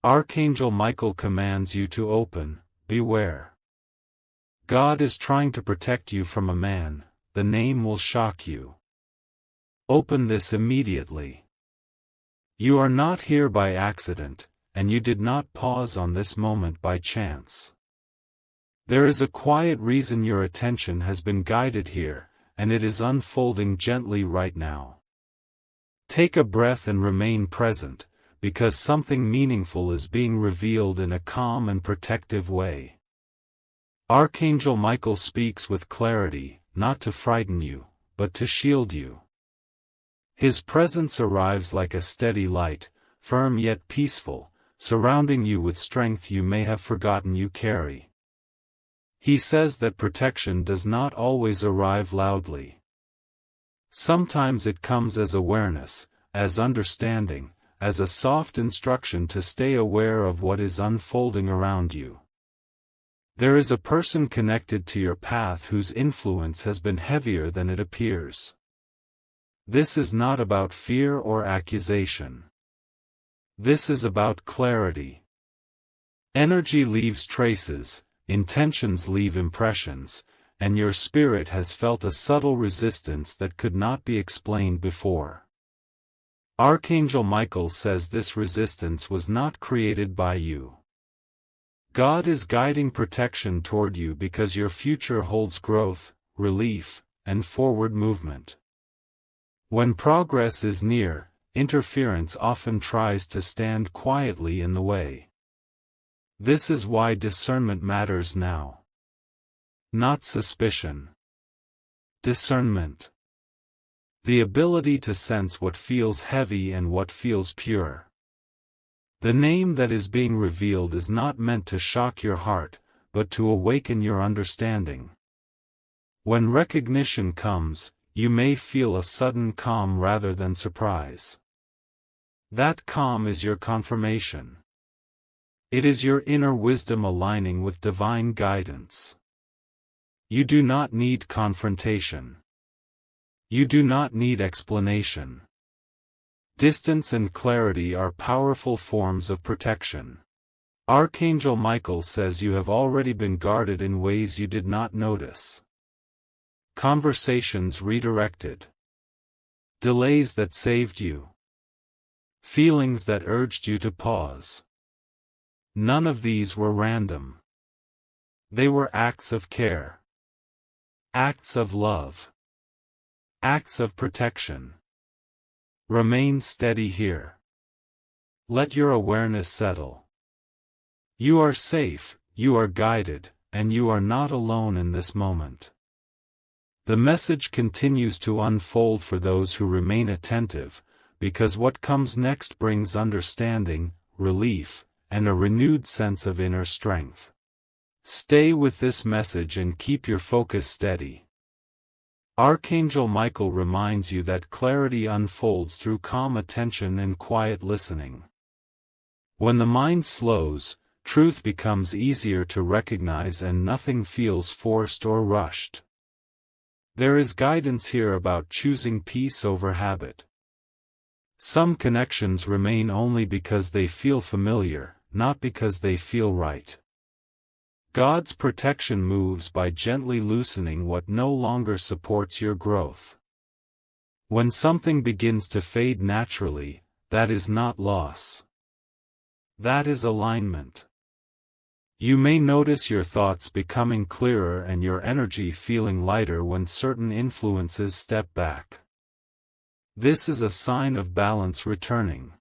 Archangel Michael commands you to open, beware. God is trying to protect you from a man, the name will shock you. Open this immediately. You are not here by accident, and you did not pause on this moment by chance. There is a quiet reason your attention has been guided here, and it is unfolding gently right now. Take a breath and remain present, because something meaningful is being revealed in a calm and protective way. Archangel Michael speaks with clarity, not to frighten you, but to shield you. His presence arrives like a steady light, firm yet peaceful, surrounding you with strength you may have forgotten you carry. He says that protection does not always arrive loudly. Sometimes it comes as awareness, as understanding, as a soft instruction to stay aware of what is unfolding around you. There is a person connected to your path whose influence has been heavier than it appears. This is not about fear or accusation. This is about clarity. Energy leaves traces, intentions leave impressions, and your spirit has felt a subtle resistance that could not be explained before. Archangel Michael says this resistance was not created by you. God is guiding protection toward you because your future holds growth, relief, and forward movement. When progress is near, interference often tries to stand quietly in the way. This is why discernment matters now. Not suspicion. Discernment. The ability to sense what feels heavy and what feels pure. The name that is being revealed is not meant to shock your heart, but to awaken your understanding. When recognition comes, you may feel a sudden calm rather than surprise. That calm is your confirmation. It is your inner wisdom aligning with divine guidance. You do not need confrontation. You do not need explanation. Distance and clarity are powerful forms of protection. Archangel Michael says you have already been guarded in ways you did not notice. Conversations redirected. Delays that saved you. Feelings that urged you to pause. None of these were random. They were acts of care. Acts of love. Acts of protection. Remain steady here. Let your awareness settle. You are safe, you are guided, and you are not alone in this moment. The message continues to unfold for those who remain attentive, because what comes next brings understanding, relief, and a renewed sense of inner strength. Stay with this message and keep your focus steady. Archangel Michael reminds you that clarity unfolds through calm attention and quiet listening. When the mind slows, truth becomes easier to recognize and nothing feels forced or rushed. There is guidance here about choosing peace over habit. Some connections remain only because they feel familiar, not because they feel right. God's protection moves by gently loosening what no longer supports your growth. When something begins to fade naturally, that is not loss. That is alignment. You may notice your thoughts becoming clearer and your energy feeling lighter when certain influences step back. This is a sign of balance returning.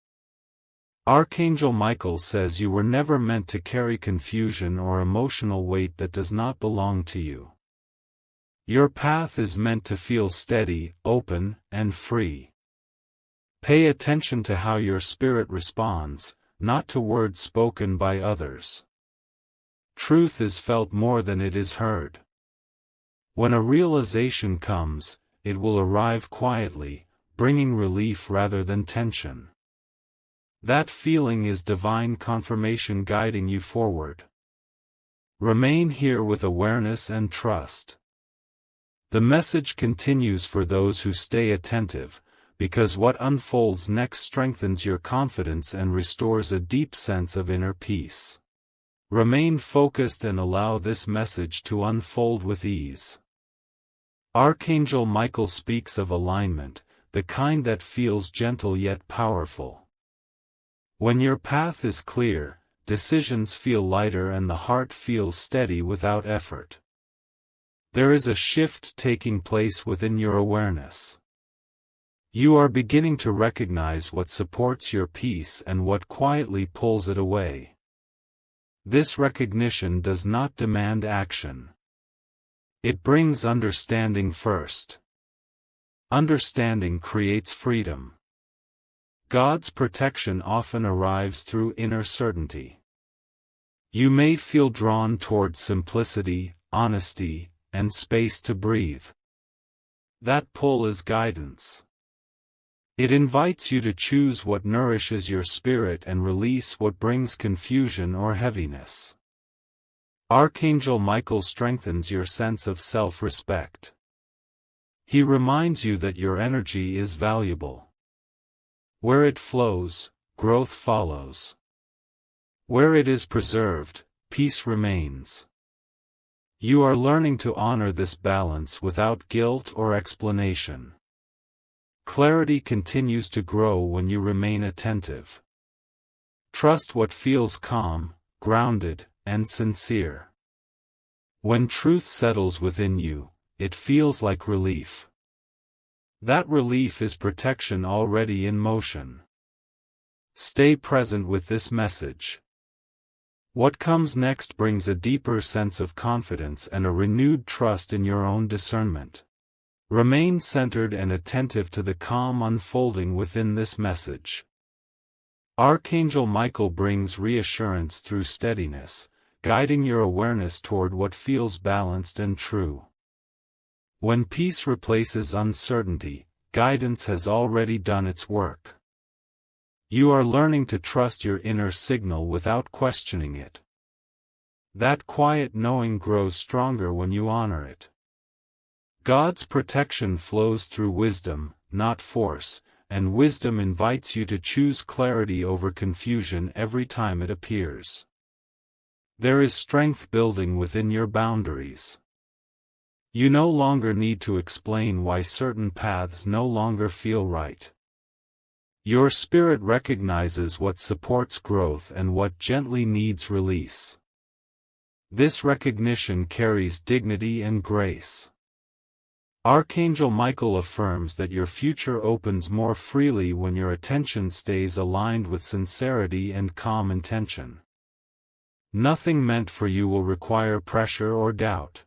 Archangel Michael says you were never meant to carry confusion or emotional weight that does not belong to you. Your path is meant to feel steady, open, and free. Pay attention to how your spirit responds, not to words spoken by others. Truth is felt more than it is heard. When a realization comes, it will arrive quietly, bringing relief rather than tension. That feeling is divine confirmation guiding you forward. Remain here with awareness and trust. The message continues for those who stay attentive, because what unfolds next strengthens your confidence and restores a deep sense of inner peace. Remain focused and allow this message to unfold with ease. Archangel Michael speaks of alignment, the kind that feels gentle yet powerful. When your path is clear, decisions feel lighter and the heart feels steady without effort. There is a shift taking place within your awareness. You are beginning to recognize what supports your peace and what quietly pulls it away. This recognition does not demand action. It brings understanding first. Understanding creates freedom. God's protection often arrives through inner certainty. You may feel drawn toward simplicity, honesty, and space to breathe. That pull is guidance. It invites you to choose what nourishes your spirit and release what brings confusion or heaviness. Archangel Michael strengthens your sense of self-respect. He reminds you that your energy is valuable. Where it flows, growth follows. Where it is preserved, peace remains. You are learning to honor this balance without guilt or explanation. Clarity continues to grow when you remain attentive. Trust what feels calm, grounded, and sincere. When truth settles within you, it feels like relief. That relief is protection already in motion. Stay present with this message. What comes next brings a deeper sense of confidence and a renewed trust in your own discernment. Remain centered and attentive to the calm unfolding within this message. Archangel Michael brings reassurance through steadiness, guiding your awareness toward what feels balanced and true. When peace replaces uncertainty, guidance has already done its work. You are learning to trust your inner signal without questioning it. That quiet knowing grows stronger when you honor it. God's protection flows through wisdom, not force, and wisdom invites you to choose clarity over confusion every time it appears. There is strength building within your boundaries. You no longer need to explain why certain paths no longer feel right. Your spirit recognizes what supports growth and what gently needs release. This recognition carries dignity and grace. Archangel Michael affirms that your future opens more freely when your attention stays aligned with sincerity and calm intention. Nothing meant for you will require pressure or doubt.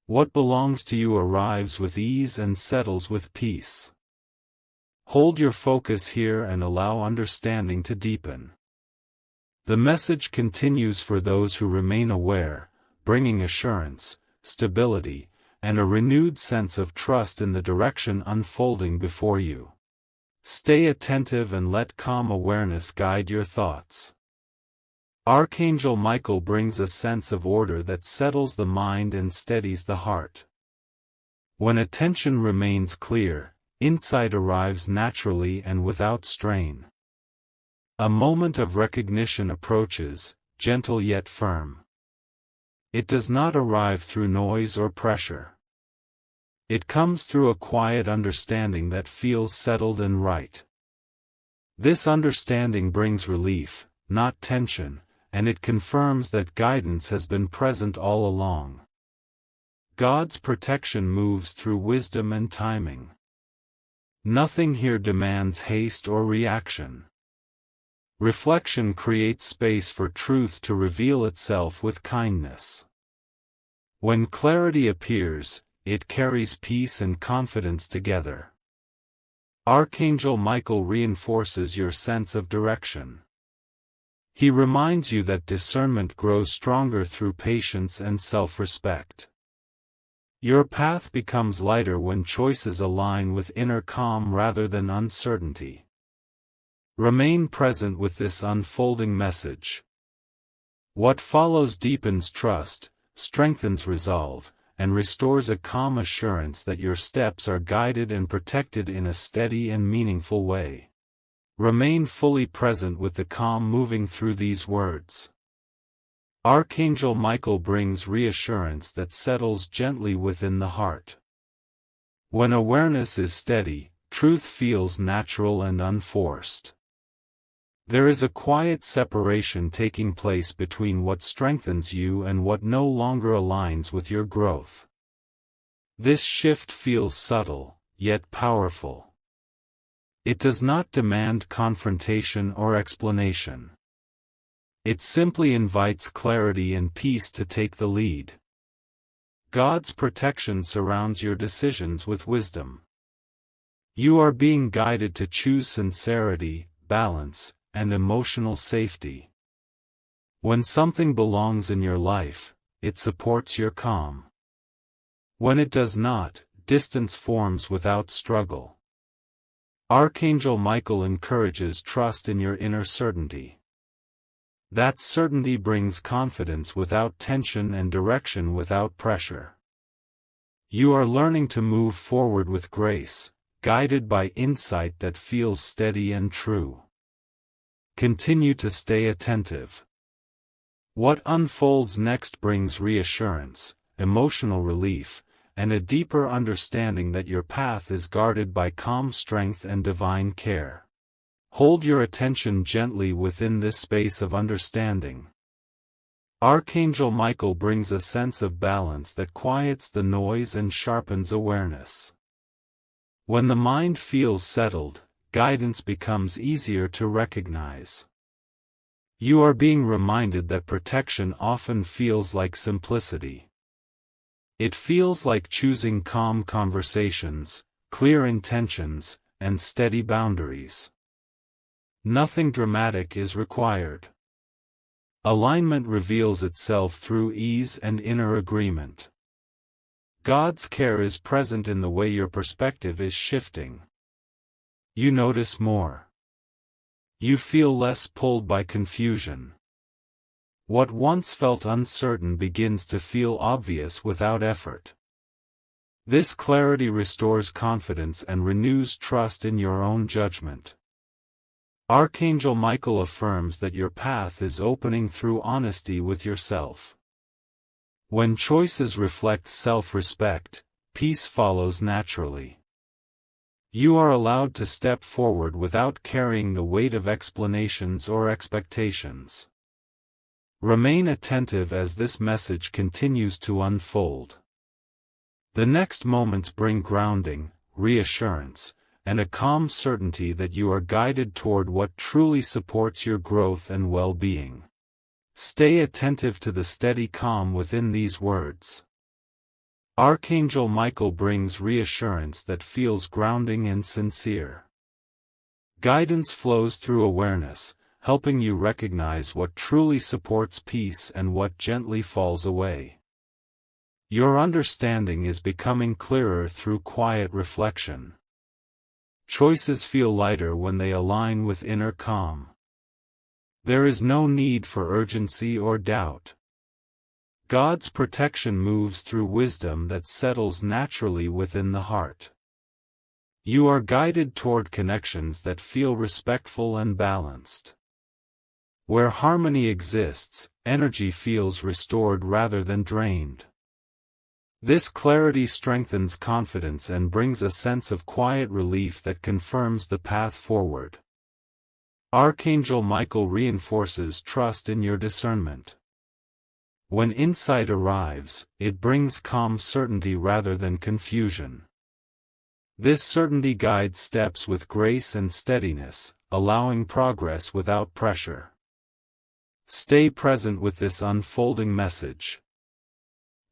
What belongs to you arrives with ease and settles with peace. Hold your focus here and allow understanding to deepen. The message continues for those who remain aware, bringing assurance, stability, and a renewed sense of trust in the direction unfolding before you. Stay attentive and let calm awareness guide your thoughts. Archangel Michael brings a sense of order that settles the mind and steadies the heart. When attention remains clear, insight arrives naturally and without strain. A moment of recognition approaches, gentle yet firm. It does not arrive through noise or pressure. It comes through a quiet understanding that feels settled and right. This understanding brings relief, not tension, and it confirms that guidance has been present all along. God's protection moves through wisdom and timing. Nothing here demands haste or reaction. Reflection creates space for truth to reveal itself with kindness. When clarity appears, it carries peace and confidence together. Archangel Michael reinforces your sense of direction. He reminds you that discernment grows stronger through patience and self-respect. Your path becomes lighter when choices align with inner calm rather than uncertainty. Remain present with this unfolding message. What follows deepens trust, strengthens resolve, and restores a calm assurance that your steps are guided and protected in a steady and meaningful way. Remain fully present with the calm moving through these words. Archangel Michael brings reassurance that settles gently within the heart. When awareness is steady, truth feels natural and unforced. There is a quiet separation taking place between what strengthens you and what no longer aligns with your growth. This shift feels subtle, yet powerful. It does not demand confrontation or explanation. It simply invites clarity and peace to take the lead. God's protection surrounds your decisions with wisdom. You are being guided to choose sincerity, balance, and emotional safety. When something belongs in your life, it supports your calm. When it does not, distance forms without struggle. Archangel Michael encourages trust in your inner certainty. That certainty brings confidence without tension and direction without pressure. You are learning to move forward with grace, guided by insight that feels steady and true. Continue to stay attentive. What unfolds next brings reassurance, emotional relief, and a deeper understanding that your path is guarded by calm strength and divine care. Hold your attention gently within this space of understanding. Archangel Michael brings a sense of balance that quiets the noise and sharpens awareness. When the mind feels settled, guidance becomes easier to recognize. You are being reminded that protection often feels like simplicity. It feels like choosing calm conversations, clear intentions, and steady boundaries. Nothing dramatic is required. Alignment reveals itself through ease and inner agreement. God's care is present in the way your perspective is shifting. You notice more. You feel less pulled by confusion. What once felt uncertain begins to feel obvious without effort. This clarity restores confidence and renews trust in your own judgment. Archangel Michael affirms that your path is opening through honesty with yourself. When choices reflect self-respect, peace follows naturally. You are allowed to step forward without carrying the weight of explanations or expectations. Remain attentive as this message continues to unfold. The next moments bring grounding, reassurance, and a calm certainty that you are guided toward what truly supports your growth and well-being. Stay attentive to the steady calm within these words. Archangel Michael brings reassurance that feels grounding and sincere. Guidance flows through awareness, helping you recognize what truly supports peace and what gently falls away. Your understanding is becoming clearer through quiet reflection. Choices feel lighter when they align with inner calm. There is no need for urgency or doubt. God's protection moves through wisdom that settles naturally within the heart. You are guided toward connections that feel respectful and balanced. Where harmony exists, energy feels restored rather than drained. This clarity strengthens confidence and brings a sense of quiet relief that confirms the path forward. Archangel Michael reinforces trust in your discernment. When insight arrives, it brings calm certainty rather than confusion. This certainty guides steps with grace and steadiness, allowing progress without pressure. Stay present with this unfolding message.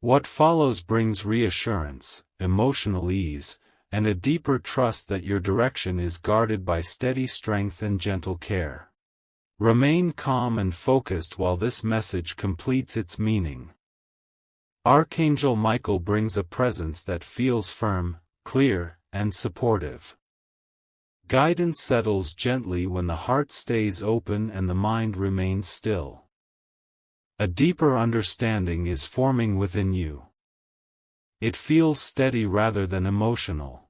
What follows brings reassurance, emotional ease, and a deeper trust that your direction is guarded by steady strength and gentle care. Remain calm and focused while this message completes its meaning. Archangel Michael brings a presence that feels firm, clear, and supportive. Guidance settles gently when the heart stays open and the mind remains still. A deeper understanding is forming within you. It feels steady rather than emotional.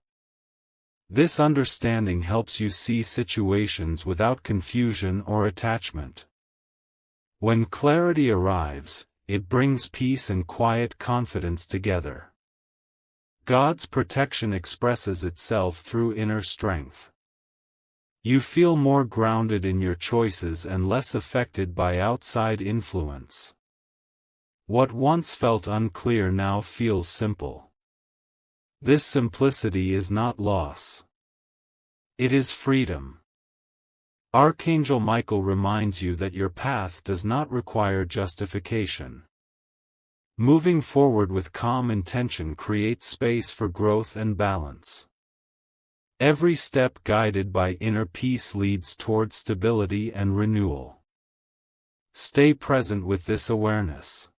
This understanding helps you see situations without confusion or attachment. When clarity arrives, it brings peace and quiet confidence together. God's protection expresses itself through inner strength. You feel more grounded in your choices and less affected by outside influence. What once felt unclear now feels simple. This simplicity is not loss. It is freedom. Archangel Michael reminds you that your path does not require justification. Moving forward with calm intention creates space for growth and balance. Every step guided by inner peace leads toward stability and renewal. Stay present with this awareness.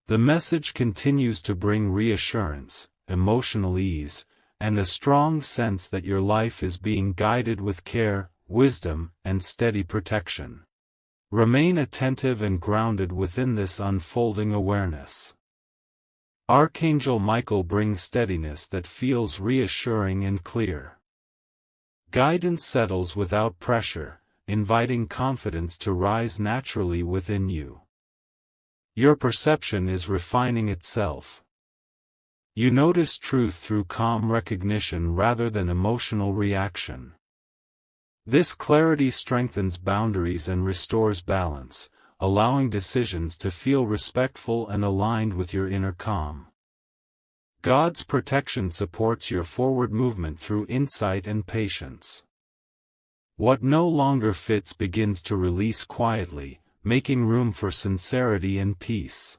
The message continues to bring reassurance, emotional ease, and a strong sense that your life is being guided with care, wisdom, and steady protection. Remain attentive and grounded within this unfolding awareness. Archangel Michael brings steadiness that feels reassuring and clear. Guidance settles without pressure, inviting confidence to rise naturally within you. Your perception is refining itself. You notice truth through calm recognition rather than emotional reaction. This clarity strengthens boundaries and restores balance, allowing decisions to feel respectful and aligned with your inner calm. God's protection supports your forward movement through insight and patience. What no longer fits begins to release quietly, making room for sincerity and peace.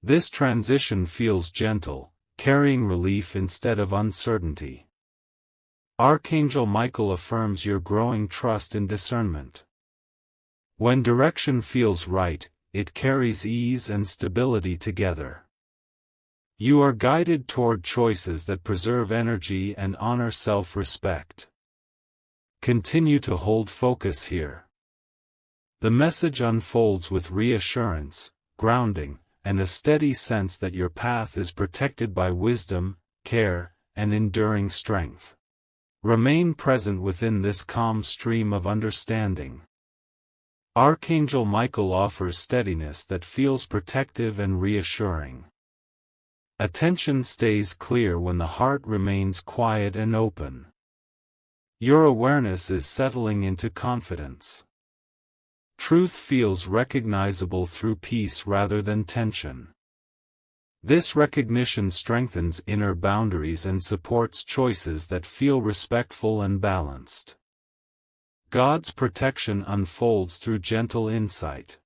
This transition feels gentle, carrying relief instead of uncertainty. Archangel Michael affirms your growing trust in discernment. When direction feels right, it carries ease and stability together. You are guided toward choices that preserve energy and honor self-respect. Continue to hold focus here. The message unfolds with reassurance, grounding, and a steady sense that your path is protected by wisdom, care, and enduring strength. Remain present within this calm stream of understanding. Archangel Michael offers steadiness that feels protective and reassuring. Attention stays clear when the heart remains quiet and open. Your awareness is settling into confidence. Truth feels recognizable through peace rather than tension. This recognition strengthens inner boundaries and supports choices that feel respectful and balanced. God's protection unfolds through gentle insight.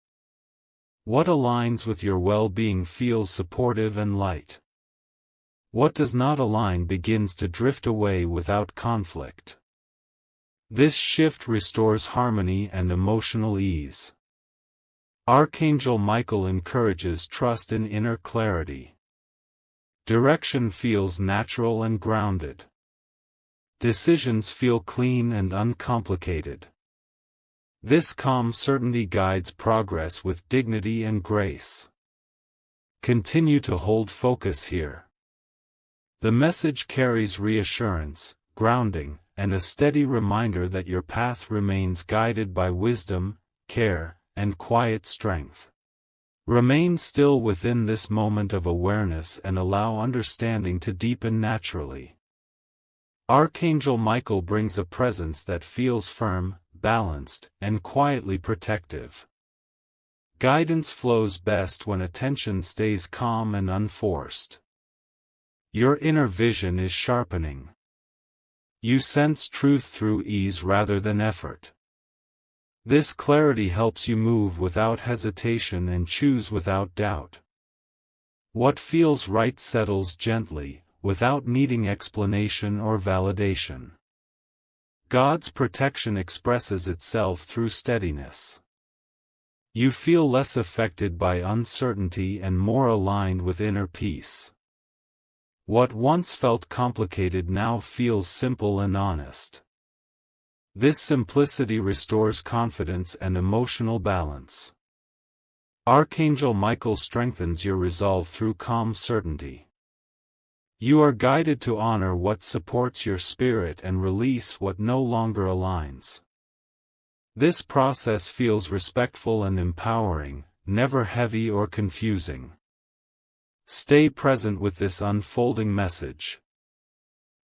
What aligns with your well-being feels supportive and light. What does not align begins to drift away without conflict. This shift restores harmony and emotional ease. Archangel Michael encourages trust in inner clarity. Direction feels natural and grounded. Decisions feel clean and uncomplicated. This calm certainty guides progress with dignity and grace. Continue to hold focus here. The message carries reassurance, grounding, and a steady reminder that your path remains guided by wisdom, care, and quiet strength. Remain still within this moment of awareness and allow understanding to deepen naturally. Archangel Michael brings a presence that feels firm, balanced, and quietly protective. Guidance flows best when attention stays calm and unforced. Your inner vision is sharpening. You sense truth through ease rather than effort. This clarity helps you move without hesitation and choose without doubt. What feels right settles gently, without needing explanation or validation. God's protection expresses itself through steadiness. You feel less affected by uncertainty and more aligned with inner peace. What once felt complicated now feels simple and honest. This simplicity restores confidence and emotional balance. Archangel Michael strengthens your resolve through calm certainty. You are guided to honor what supports your spirit and release what no longer aligns. This process feels respectful and empowering, never heavy or confusing. Stay present with this unfolding message.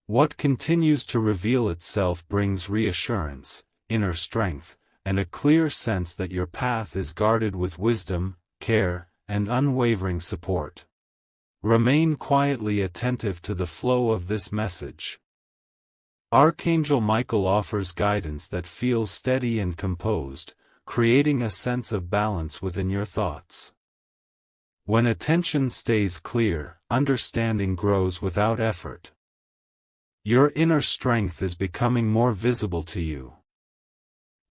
What continues to reveal itself brings reassurance, inner strength, and a clear sense that your path is guarded with wisdom, care, and unwavering support. Remain quietly attentive to the flow of this message. Archangel Michael offers guidance that feels steady and composed, creating a sense of balance within your thoughts. When attention stays clear, understanding grows without effort. Your inner strength is becoming more visible to you.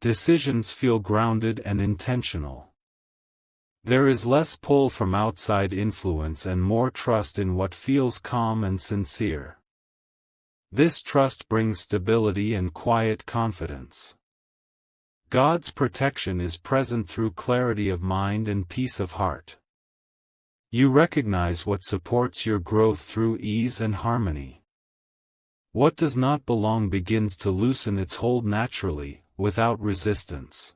Decisions feel grounded and intentional. There is less pull from outside influence and more trust in what feels calm and sincere. This trust brings stability and quiet confidence. God's protection is present through clarity of mind and peace of heart. You recognize what supports your growth through ease and harmony. What does not belong begins to loosen its hold naturally, without resistance.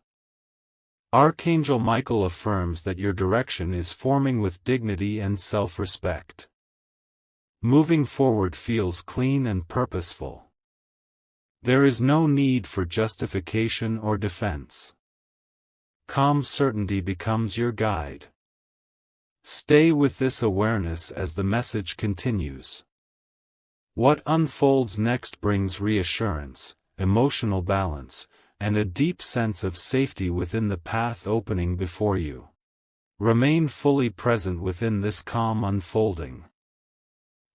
Archangel Michael affirms that your direction is forming with dignity and self-respect. Moving forward feels clean and purposeful. There is no need for justification or defense. Calm certainty becomes your guide. Stay with this awareness as the message continues. What unfolds next brings reassurance, emotional balance, and a deep sense of safety within the path opening before you. Remain fully present within this calm unfolding.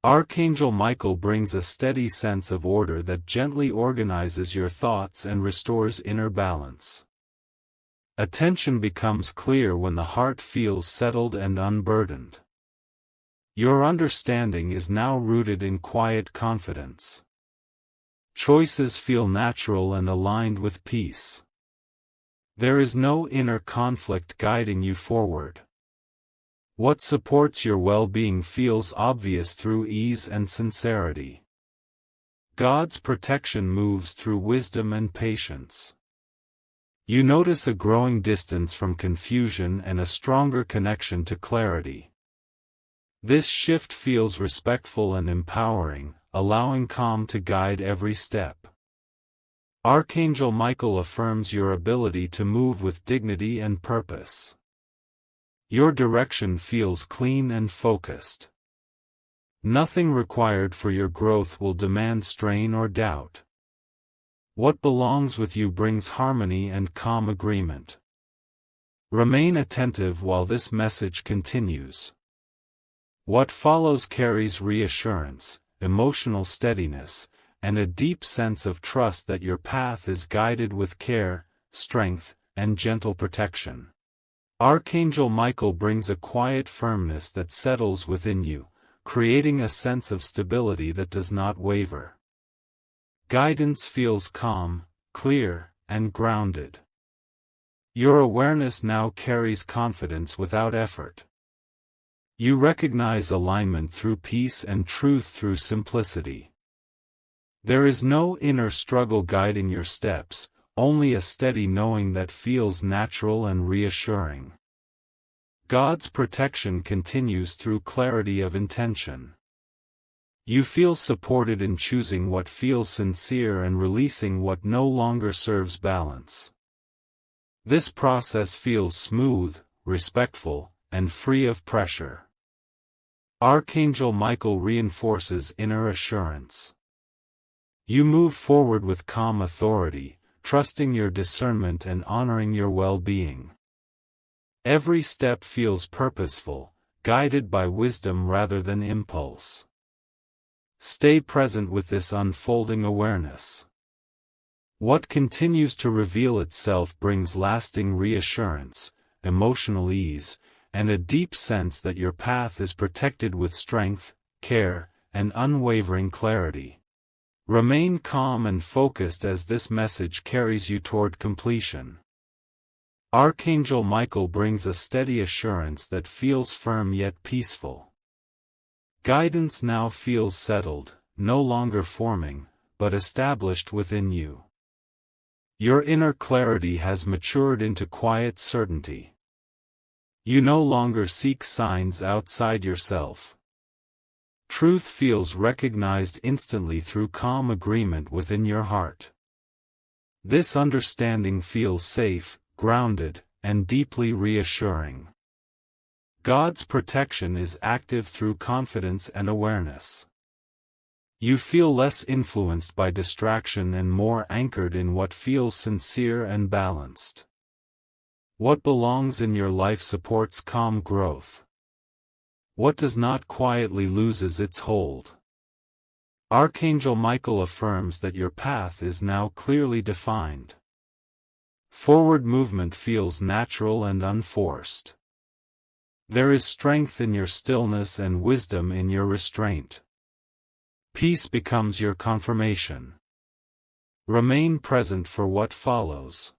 Archangel Michael brings a steady sense of order that gently organizes your thoughts and restores inner balance. Attention becomes clear when the heart feels settled and unburdened. Your understanding is now rooted in quiet confidence. Choices feel natural and aligned with peace. There is no inner conflict guiding you forward. What supports your well-being feels obvious through ease and sincerity. God's protection moves through wisdom and patience. You notice a growing distance from confusion and a stronger connection to clarity. This shift feels respectful and empowering, allowing calm to guide every step. Archangel Michael affirms your ability to move with dignity and purpose. Your direction feels clean and focused. Nothing required for your growth will demand strain or doubt. What belongs with you brings harmony and calm agreement. Remain attentive while this message continues. What follows carries reassurance, emotional steadiness, and a deep sense of trust that your path is guided with care, strength, and gentle protection. Archangel Michael brings a quiet firmness that settles within you, creating a sense of stability that does not waver. Guidance feels calm, clear, and grounded. Your awareness now carries confidence without effort. You recognize alignment through peace and truth through simplicity. There is no inner struggle guiding your steps, only a steady knowing that feels natural and reassuring. God's protection continues through clarity of intention. You feel supported in choosing what feels sincere and releasing what no longer serves balance. This process feels smooth, respectful, and free of pressure. Archangel Michael reinforces inner assurance. You move forward with calm authority, trusting your discernment and honoring your well-being. Every step feels purposeful, guided by wisdom rather than impulse. Stay present with this unfolding awareness. What continues to reveal itself brings lasting reassurance, emotional ease, and a deep sense that your path is protected with strength, care, and unwavering clarity. Remain calm and focused as this message carries you toward completion. Archangel Michael brings a steady assurance that feels firm yet peaceful. Guidance now feels settled, no longer forming, but established within you. Your inner clarity has matured into quiet certainty. You no longer seek signs outside yourself. Truth feels recognized instantly through calm agreement within your heart. This understanding feels safe, grounded, and deeply reassuring. God's protection is active through confidence and awareness. You feel less influenced by distraction and more anchored in what feels sincere and balanced. What belongs in your life supports calm growth. What does not quietly loses its hold. Archangel Michael affirms that your path is now clearly defined. Forward movement feels natural and unforced. There is strength in your stillness and wisdom in your restraint. Peace becomes your confirmation. Remain present for what follows.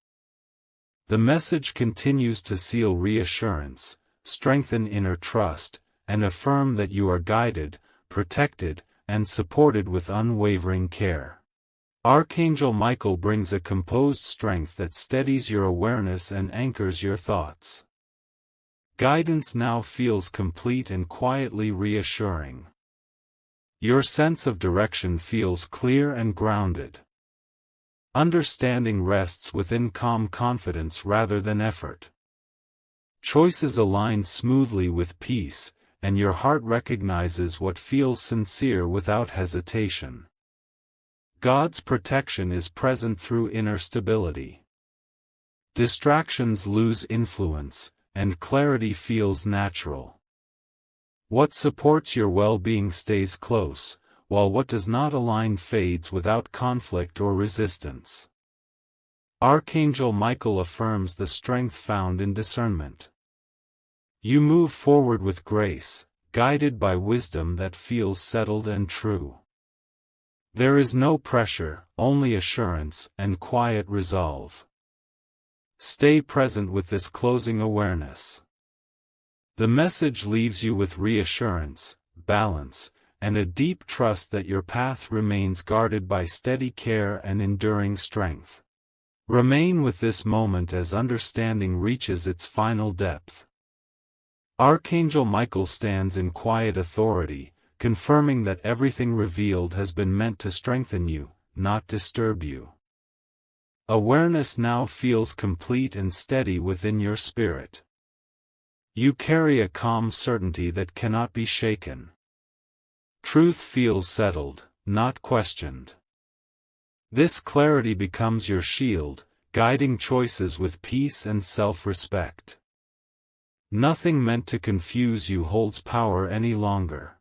The message continues to seal reassurance, strengthen inner trust, and affirm that you are guided, protected, and supported with unwavering care. Archangel Michael brings a composed strength that steadies your awareness and anchors your thoughts. Guidance now feels complete and quietly reassuring. Your sense of direction feels clear and grounded. Understanding rests within calm confidence rather than effort. Choices align smoothly with peace, and your heart recognizes what feels sincere without hesitation. God's protection is present through inner stability. Distractions lose influence, and clarity feels natural. What supports your well-being stays close, while what does not align fades without conflict or resistance. Archangel Michael affirms the strength found in discernment. You move forward with grace, guided by wisdom that feels settled and true. There is no pressure, only assurance and quiet resolve. Stay present with this closing awareness. The message leaves you with reassurance, balance, and a deep trust that your path remains guarded by steady care and enduring strength. Remain with this moment as understanding reaches its final depth. Archangel Michael stands in quiet authority, confirming that everything revealed has been meant to strengthen you, not disturb you. Awareness now feels complete and steady within your spirit. You carry a calm certainty that cannot be shaken. Truth feels settled, not questioned. This clarity becomes your shield, guiding choices with peace and self-respect. Nothing meant to confuse you holds power any longer.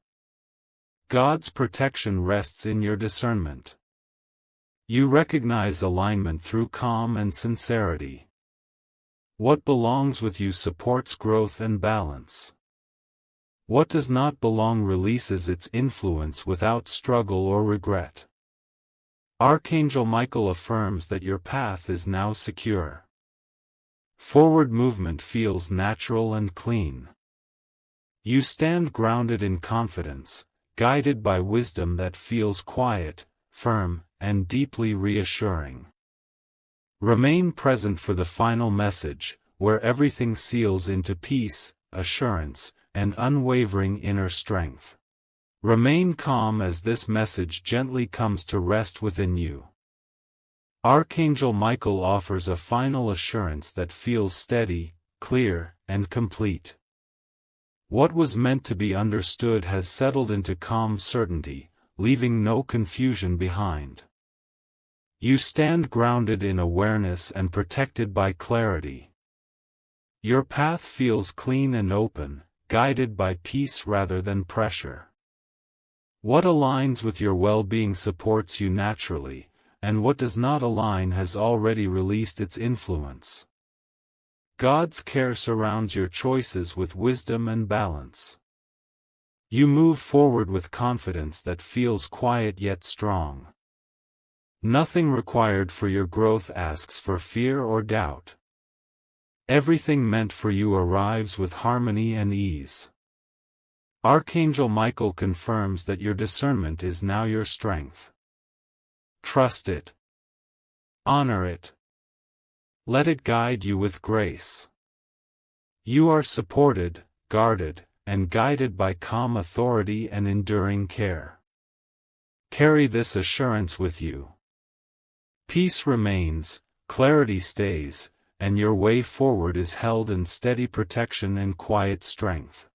God's protection rests in your discernment. You recognize alignment through calm and sincerity. What belongs with you supports growth and balance. What does not belong releases its influence without struggle or regret. Archangel Michael affirms that your path is now secure. Forward movement feels natural and clean. You stand grounded in confidence, guided by wisdom that feels quiet, firm, and deeply reassuring. Remain present for the final message, where everything seals into peace, assurance, and unwavering inner strength. Remain calm as this message gently comes to rest within you. Archangel Michael offers a final assurance that feels steady, clear, and complete. What was meant to be understood has settled into calm certainty, leaving no confusion behind. You stand grounded in awareness and protected by clarity. Your path feels clean and open, guided by peace rather than pressure. What aligns with your well-being supports you naturally, and what does not align has already released its influence. God's care surrounds your choices with wisdom and balance. You move forward with confidence that feels quiet yet strong. Nothing required for your growth asks for fear or doubt. Everything meant for you arrives with harmony and ease. Archangel Michael confirms that your discernment is now your strength. Trust it. Honor it. Let it guide you with grace. You are supported, guarded, and guided by calm authority and enduring care. Carry this assurance with you. Peace remains, clarity stays, and your way forward is held in steady protection and quiet strength.